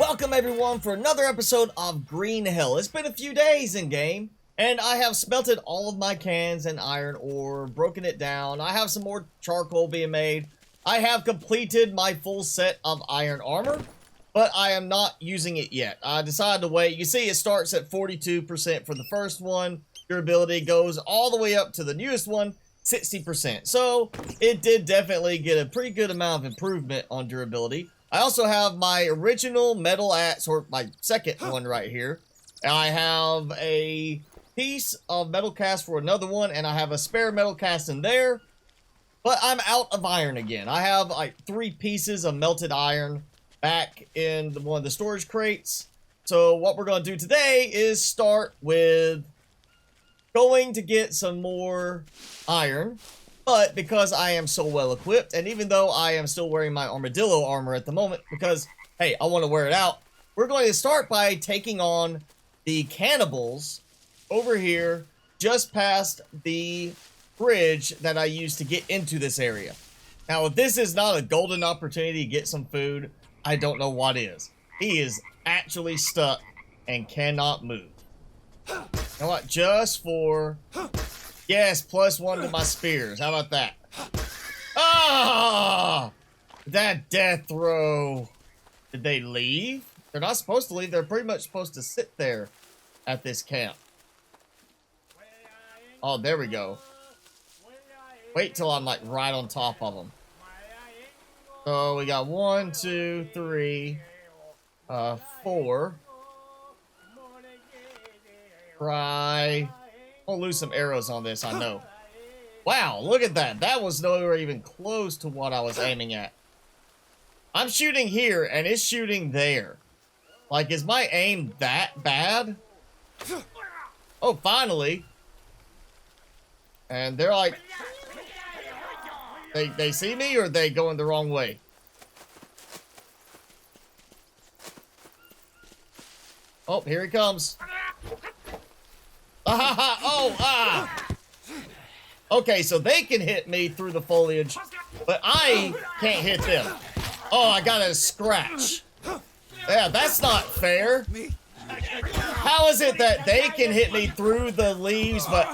Welcome everyone for another episode of Green Hill. It's been a few days in game, and I have smelted all of my cans and iron ore, broken it down. I have some more charcoal being made. I have completed my full set of iron armor, but I am not using it yet. I decided to wait. You see it starts at 42% for the first one. Durability goes all the way up to the newest one, 60%. So it did definitely get a pretty good amount of improvement on durability. I also have my original metal axe, or my second one right here. And I have a piece of metal cast for another one, and I have a spare metal cast in there. But I'm out of iron again. I have like 3 pieces of melted iron back in one of the storage crates. So what we're going to do today is start with going to get some more iron. But because I am so well equipped, and even though I am still wearing my armadillo armor at the moment, because, hey, I want to wear it out, we're going to start by taking on the cannibals over here just past the bridge that I used to get into this area. Now, if this is not a golden opportunity to get some food, I don't know what is. He is actually stuck and cannot move. You know what? Just for... Yes, +1 to my spears. How about that? Ah! That death throw. Did they leave? They're not supposed to leave. They're pretty much supposed to sit there at this camp. Oh, there we go. Wait till I'm like right on top of them. So we got 1, 2, 3, 4. Try. I'll lose some arrows on this, I know. Wow, look at that. That was nowhere even close to what I was aiming at. I'm shooting here, and it's shooting there. Like, is my aim that bad? Oh, finally. And they're like... They see me, or are they going the wrong way? Oh, here he comes. Okay, so they can hit me through the foliage, but I can't hit them. Oh, I got a scratch. Yeah, that's not fair. How is it that they can hit me through the leaves, but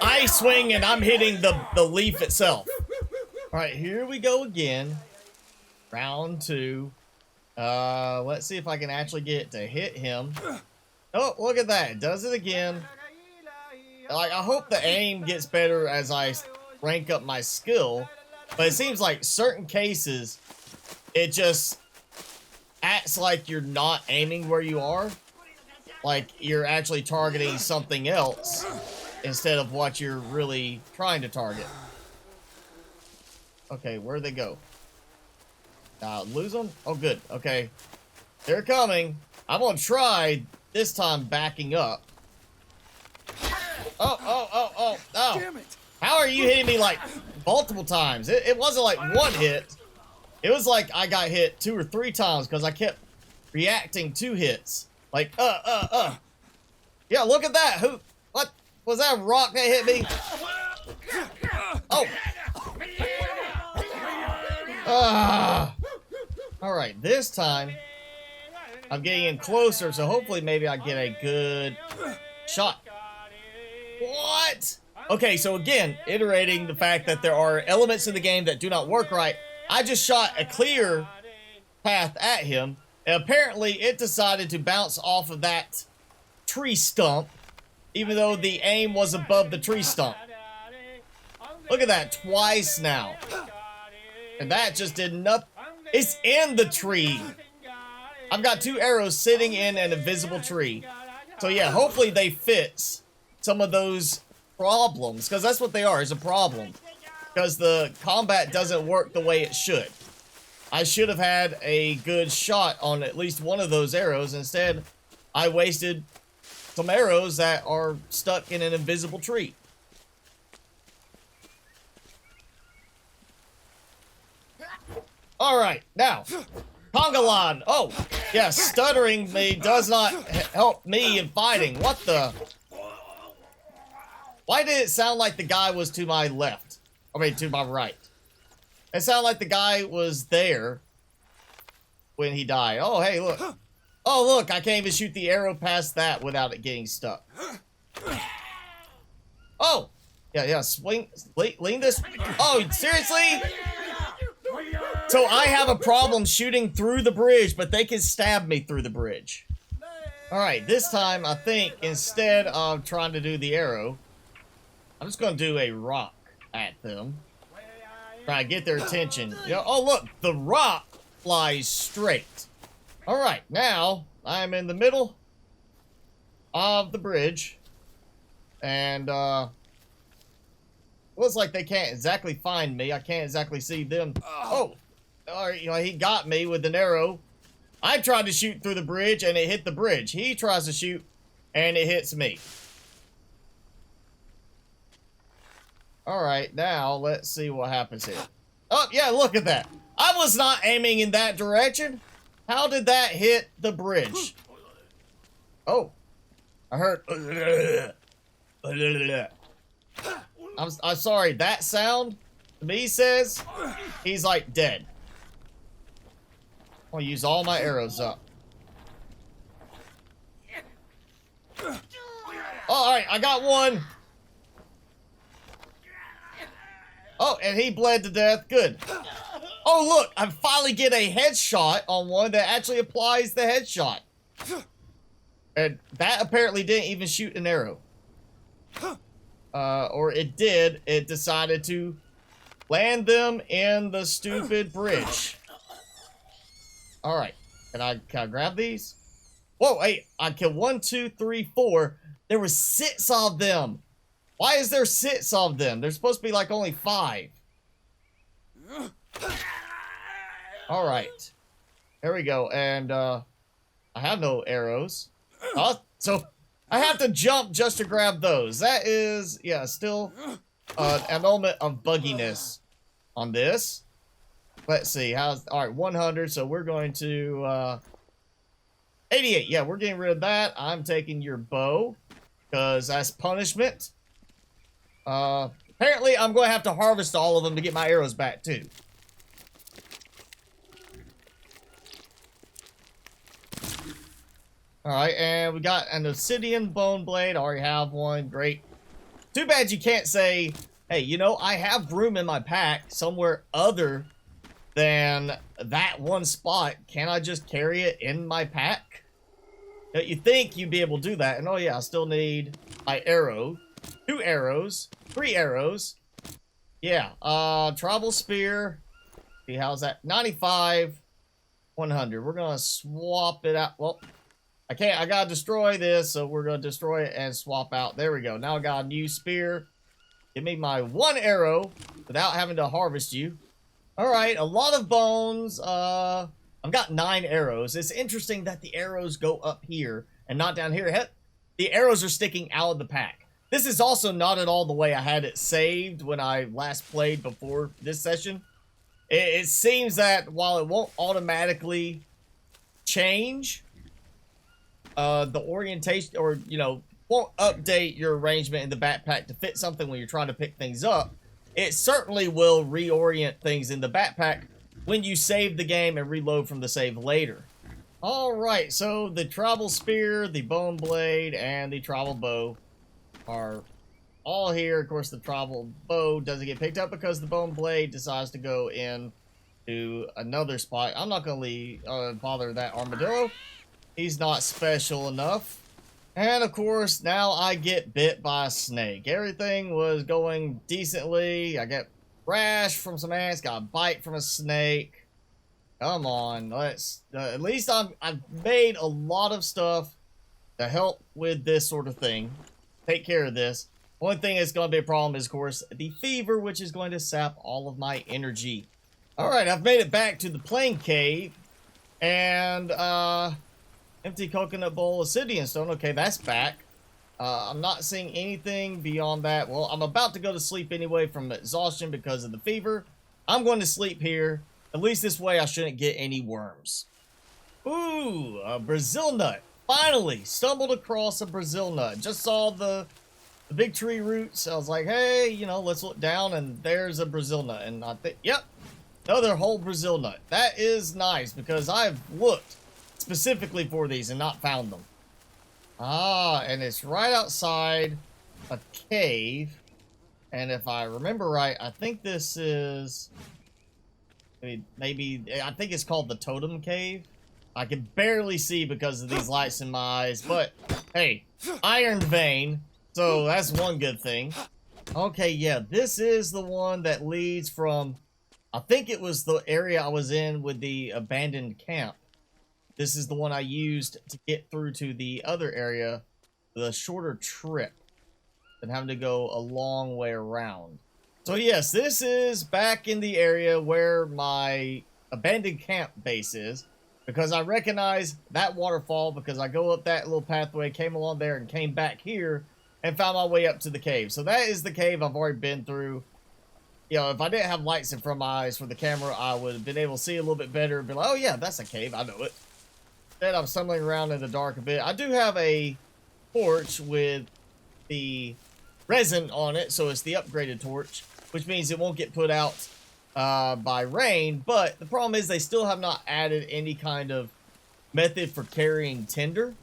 I swing and I'm hitting the leaf itself? All right, here we go again. Round 2. Let's see if I can actually get it to hit him. Oh, look at that. It does it again. Like, I hope the aim gets better as I rank up my skill. But it seems like certain cases, it just acts like you're not aiming where you are. Like, you're actually targeting something else instead of what you're really trying to target. Okay, where'd they go? Lose them? Oh, good. Okay. They're coming. I'm gonna try... this time backing up. Oh. Damn it. How are you hitting me like multiple times? It wasn't like one hit. It was like I got hit 2 or 3 times because I kept reacting to hits. Like, Yeah, look at that. What? Was that a rock that hit me? Oh. Alright, this time I'm getting in closer, so hopefully maybe I get a good shot. What? Okay, so again, iterating the fact that there are elements in the game that do not work right. I just shot a clear path at him, and apparently it decided to bounce off of that tree stump, even though the aim was above the tree stump. Look at that, twice now. And that just did nothing. It's in the tree. I've got 2 arrows sitting in an invisible tree. So yeah, hopefully they fix some of those problems. Because that's what they are, is a problem. Because the combat doesn't work the way it should. I should have had a good shot on at least one of those arrows. Instead, I wasted some arrows that are stuck in an invisible tree. Alright, now... Congalon! Oh, yeah, stuttering me does not help me in fighting. What the? Why did it sound like the guy was to my left? I mean, to my right. It sounded like the guy was there. when he died. Oh, hey, look. Oh, look, I can't even shoot the arrow past that without it getting stuck. Oh! Yeah, swing, lean this. Oh, seriously? So I have a problem shooting through the bridge, but they can stab me through the bridge. Alright, this time, I think, instead of trying to do the arrow, I'm just going to do a rock at them. Try to get their attention. You know, oh, look, the rock flies straight. Alright, now, I'm in the middle of the bridge. And, looks like they can't exactly find me. I can't exactly see them. Oh! Alright, you know, he got me with an arrow. I tried to shoot through the bridge, and it hit the bridge. He tries to shoot, and it hits me. Alright, now, let's see what happens here. Oh, yeah, look at that. I was not aiming in that direction. How did that hit the bridge? Oh. I heard... I'm sorry, that sound to me says he's like dead. I'm gonna use all my arrows up. Oh, alright, I got one. Oh, and he bled to death. Good. Oh, look, I finally get a headshot on one that actually applies the headshot. And that apparently didn't even shoot an arrow. Or it did. It decided to land them in the stupid bridge. Alright. Can I grab these? Whoa, hey, I killed 1, 2, 3, 4. There were 6 of them. Why is there 6 of them? There's supposed to be like only 5. Alright. There we go. And, I have no arrows. So I have to jump just to grab those. That is, yeah, still an element of bugginess on this. Let's see. Alright, 100. So we're going to, 88. Yeah, we're getting rid of that. I'm taking your bow because that's punishment. Apparently, I'm going to have to harvest all of them to get my arrows back, too. Alright, and we got an obsidian bone blade. I already have one. Great. Too bad you can't say, hey, you know, I have room in my pack somewhere other than that one spot. Can I just carry it in my pack? You think you'd be able to do that. And oh, yeah, I still need my arrow. 2 arrows. 3 arrows. Yeah. Tribal spear. See, how's that? 95. 100. We're going to swap it out. Well, I can't. I got to destroy this, so we're going to destroy it and swap out. There we go. Now I got a new spear. Give me my 1 arrow without having to harvest you. Alright, a lot of bones. I've got 9 arrows. It's interesting that the arrows go up here and not down here. The arrows are sticking out of the pack. This is also not at all the way I had it saved when I last played before this session. It seems that while it won't automatically change the orientation, or, you know, won't update your arrangement in the backpack to fit something when you're trying to pick things up, it certainly will reorient things in the backpack when you save the game and reload from the save later. Alright, so the tribal spear, the bone blade, and the tribal bow are all here. Of course, the tribal bow doesn't get picked up because the bone blade decides to go in to another spot. I'm not going to bother that armadillo. He's not special enough. And of course, now I get bit by a snake. Everything was going decently. I get rash from some ants, got a bite from a snake. Come on, let's... at least I've made a lot of stuff to help with this sort of thing. Take care of this. One thing that's going to be a problem is, of course, the fever, which is going to sap all of my energy. Alright, I've made it back to the plain cave. And, empty coconut bowl, obsidian stone. Okay, that's back. I'm not seeing anything beyond that. Well, I'm about to go to sleep anyway from exhaustion because of the fever. I'm going to sleep here. At least this way I shouldn't get any worms. Ooh, a Brazil nut. Finally stumbled across a Brazil nut. Just saw the big tree roots. I was like, hey, you know, let's look down, and there's a Brazil nut. And I think, yep, Another whole Brazil nut. That is nice because I've looked specifically for these and not found them. Ah, and it's right outside a cave. And if I remember right, I think this is... maybe I think it's called the Totem Cave. I can barely see because of these lights in my eyes, but hey, iron vein, so that's one good thing. Okay, yeah, this is the one that leads from, I think it was the area I was in with the abandoned camp. This is the one I used to get through to the other area, the shorter trip than having to go a long way around. So yes, this is back in the area where my abandoned camp base is, because I recognize that waterfall because I go up that little pathway, came along there, and came back here and found my way up to the cave. So that is the cave I've already been through. You know, if I didn't have lights in front of my eyes for the camera, I would have been able to see a little bit better and be like, oh yeah, that's a cave, I know it. Then I'm stumbling around in the dark a bit. I do have a torch with the resin on it, so it's the upgraded torch, which means it won't get put out by rain, but the problem is they still have not added any kind of method for carrying tinder.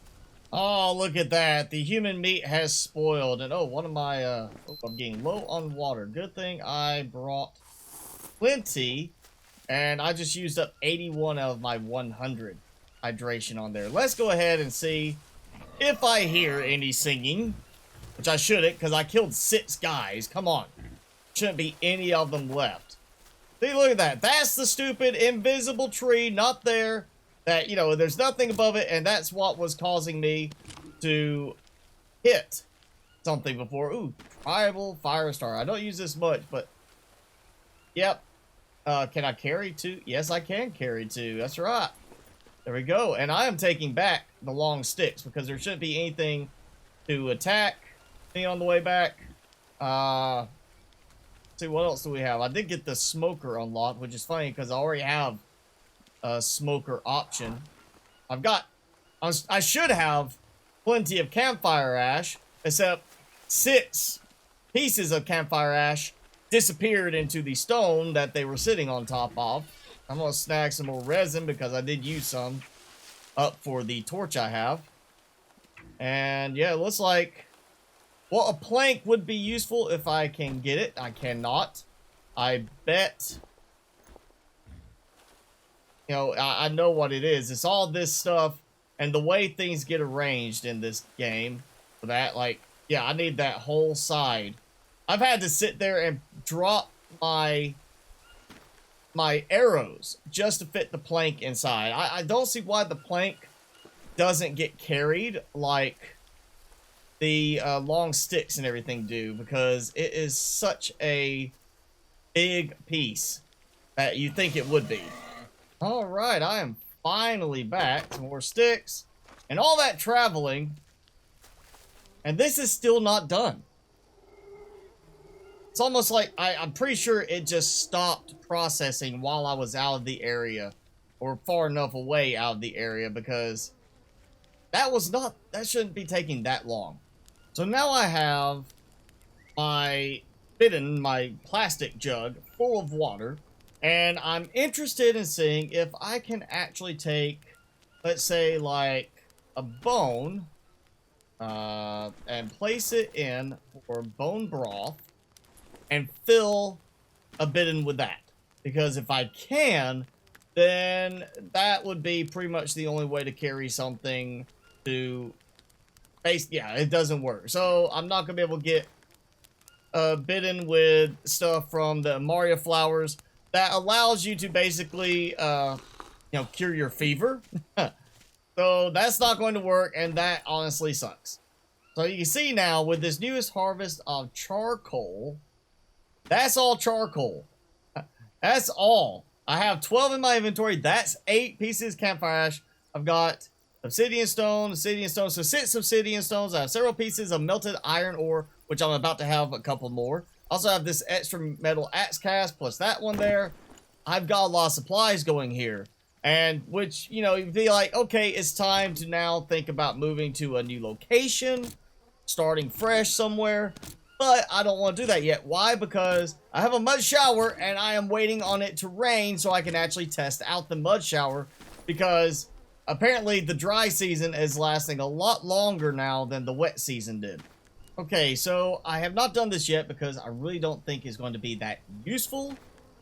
Oh, look at that. The human meat has spoiled, and oh, one of my, I'm getting low on water. Good thing I brought plenty, and I just used up 81 out of my 100 hydration on there. Let's go ahead and see if I hear any singing, which I shouldn't, because I killed 6 guys. Come on. Shouldn't be any of them left. See, look at that. That's the stupid invisible tree, not there. That, you know, there's nothing above it, and that's what was causing me to hit something before. Ooh, tribal fire star. I don't use this much, but yep. Can I carry 2? Yes, I can carry 2. That's right. There we go. And I am taking back the long sticks because there shouldn't be anything to attack me on the way back. See, what else do we have? I did get the smoker unlocked, which is funny because I already have a smoker option. I should have plenty of campfire ash, except 6 pieces of campfire ash disappeared into the stone that they were sitting on top of. I'm gonna snag some more resin because I did use some up for the torch I have. And yeah, it looks like, well, a plank would be useful if I can get it. I cannot. I bet, you know, I know what it is. It's all this stuff and the way things get arranged in this game. For that, like, yeah, I need that whole side. I've had to sit there and drop my arrows just to fit the plank inside. I don't see why the plank doesn't get carried like the long sticks and everything do, because it is such a big piece that you think it would be. All right, I am finally back. Some more sticks and all that traveling, and this is still not done. It's almost like I'm pretty sure it just stopped processing while I was out of the area, or far enough away out of the area, because that shouldn't be taking that long. So now I have my plastic jug full of water, and I'm interested in seeing if I can actually take, let's say, like a bone, and place it in for bone broth, and fill a bidden with that. Because if I can, then that would be pretty much the only way to carry something to base. Yeah, it doesn't work. So I'm not gonna be able to get bidden with stuff from the Maria flowers that allows you to basically, you know, cure your fever. So that's not going to work, and that honestly sucks. So you can see now with this newest harvest of charcoal, that's all charcoal. That's all. I have 12 in my inventory. That's 8 pieces campfire ash. I've got obsidian stone, so 6 obsidian stones. I have several pieces of melted iron ore, which I'm about to have a couple more. Also have this extra metal axe cast, plus that one there. I've got a lot of supplies going here. And which, you know, you'd be like, okay, it's time to now think about moving to a new location, starting fresh somewhere. But I don't want to do that yet. Why? Because I have a mud shower and I am waiting on it to rain so I can actually test out the mud shower, because apparently the dry season is lasting a lot longer now than the wet season did. Okay, so I have not done this yet because I really don't think it's going to be that useful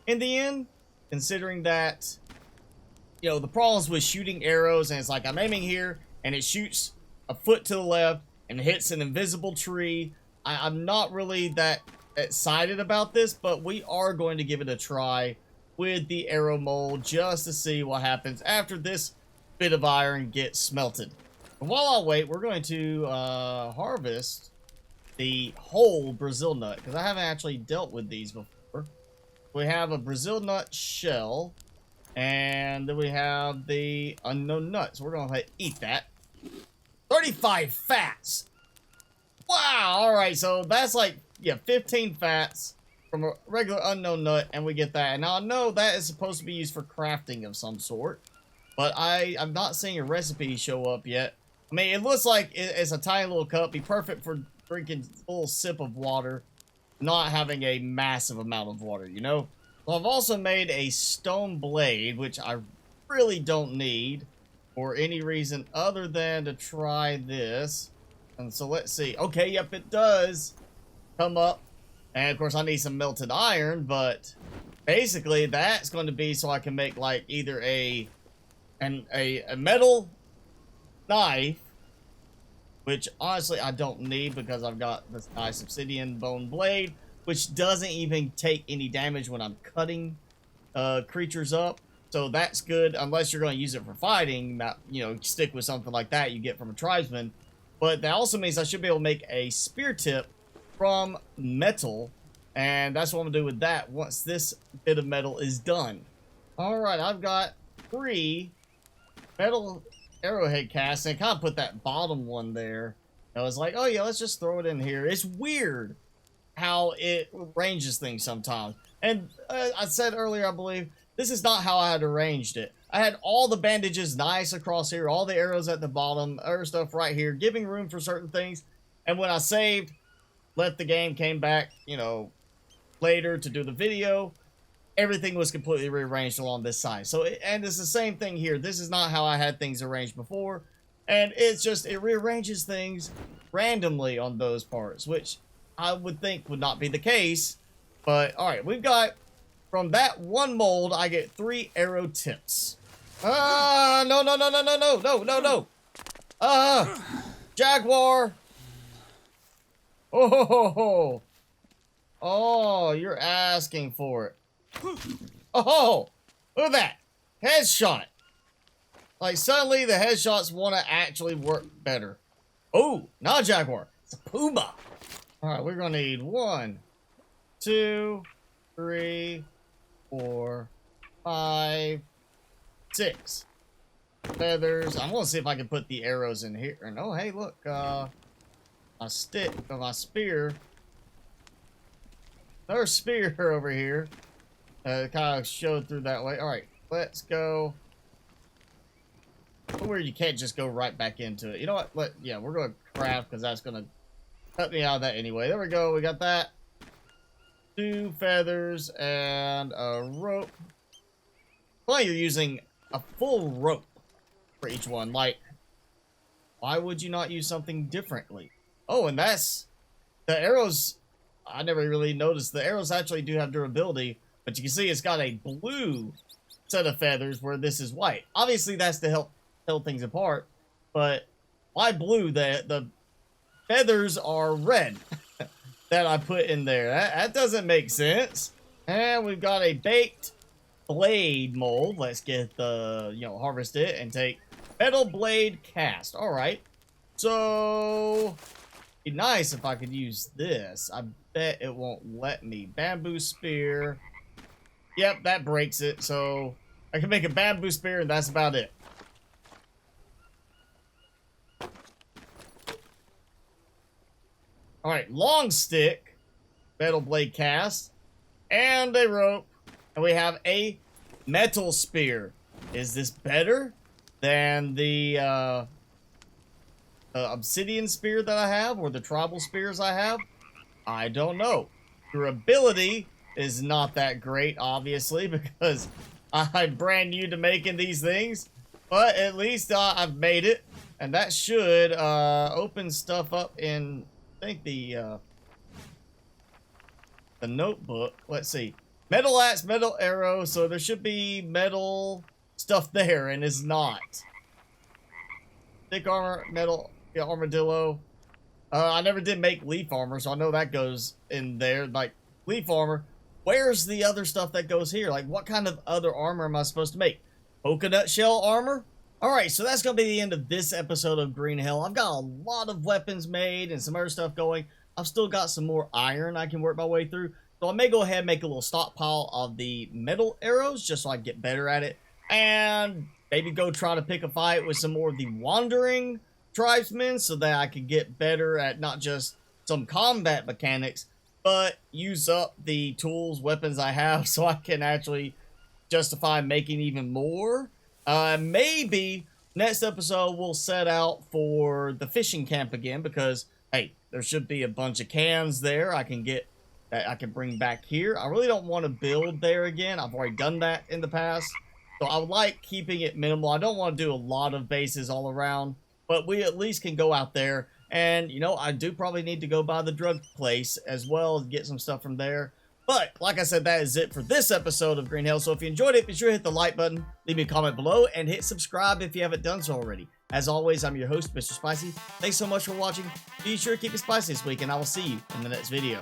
in the end, considering that, you know, the problems with shooting arrows, and it's like I'm aiming here and it shoots a foot to the left and hits an invisible tree. I'm not really that excited about this, but we are going to give it a try with the arrow mold just to see what happens after this bit of iron gets smelted. And while I wait, we're going to harvest the whole Brazil nut, because I haven't actually dealt with these before. We have a Brazil nut shell, and then we have the unknown nut. So we're going to eat that. 35 fats! Wow, alright, so that's like, yeah, 15 fats from a regular unknown nut, and we get that. And now I know that is supposed to be used for crafting of some sort, but I'm not seeing a recipe show up yet. I mean, it looks like it's a tiny little cup, be perfect for drinking a little sip of water, not having a massive amount of water, you know? Well, I've also made a stone blade, which I really don't need for any reason other than to try this. And so let's see. Okay, yep, it does come up. And of course I need some melted iron, but basically that's going to be so I can make like either a metal knife, which honestly I don't need because I've got this nice obsidian bone blade, which doesn't even take any damage when I'm cutting creatures up. So that's good, unless you're going to use it for fighting. Not, you know, stick with something like that you get from a tribesman. But that also means I should be able to make a spear tip from metal. And that's what I'm going to do with that once this bit of metal is done. Alright, I've got 3 metal arrowhead casts. And I kind of put that bottom one there. I was like, oh yeah, let's just throw it in here. It's weird how it arranges things sometimes. And I said earlier, I believe, this is not how I had arranged it. I had all the bandages nice across here, all the arrows at the bottom, other stuff right here, giving room for certain things. And when I saved, left the game, came back, you know, later to do the video, everything was completely rearranged along this side. So, and it's the same thing here. This is not how I had things arranged before. And it's just, it rearranges things randomly on those parts, which I would think would not be the case. But, alright, we've got, from that one mold, I get 3 arrow tips. No. Jaguar. Oh, you're asking for it. Oh, look at that. Headshot. Like, suddenly the headshots want to actually work better. Oh, not a jaguar. It's a puma. Alright, we're going to need 1, 2, 3, 4, 5, 6 feathers. I'm gonna see if I can put the arrows in here. No, hey, look, my stick or my spear. Another spear over here. Kind of showed through that way. All right, let's go. Where you can't just go right back into it. You know what? Yeah, we're gonna craft because that's gonna cut me out of that anyway. There we go. We got that. 2 feathers and a rope. Well, you're using a full rope for each one. Like, why would you not use something differently? Oh, and that's the arrows. I never really noticed the arrows actually do have durability, but you can see it's got a blue set of feathers where this is white. Obviously, that's to help tell things apart, but why blue? The feathers are red. That I put in there. That doesn't make sense. And we've got a baked blade mold. Let's get the, you know, harvest it and take metal blade cast. Alright. So, it'd be nice if I could use this. I bet it won't let me. Bamboo spear. Yep, that breaks it. So, I can make a bamboo spear and that's about it. Alright, long stick, metal blade cast, and a rope, and we have a metal spear. Is this better than the obsidian spear that I have, or the tribal spears I have? I don't know. Durability is not that great, obviously, because I'm brand new to making these things. But at least I've made it. And that should open stuff up in, I think, the notebook. Let's see. Metal axe, metal arrow. So there should be metal stuff there, and it's not. Thick armor, metal, yeah, armadillo. I never did make leaf armor, so I know that goes in there. Like, leaf armor. Where's the other stuff that goes here? Like, what kind of other armor am I supposed to make? Coconut shell armor? Alright, so that's going to be the end of this episode of Green Hell. I've got a lot of weapons made and some other stuff going. I've still got some more iron I can work my way through. So I may go ahead and make a little stockpile of the metal arrows just so I can get better at it. And maybe go try to pick a fight with some more of the wandering tribesmen so that I can get better at not just some combat mechanics, but use up the tools, weapons I have so I can actually justify making even more. Maybe next episode we'll set out for the fishing camp again because, hey, there should be a bunch of cans there I can get that I can bring back here. I really don't want to build there again. I've already done that in the past. So I would like keeping it minimal. I don't want to do a lot of bases all around, but we at least can go out there. And, you know, I do probably need to go by the drug place as well and get some stuff from there. But, like I said, that is it for this episode of Green Hell. So if you enjoyed it, be sure to hit the like button, leave me a comment below, and hit subscribe if you haven't done so already. As always, I'm your host, Mr. Spicy. Thanks so much for watching. Be sure to keep it spicy this week, and I will see you in the next video.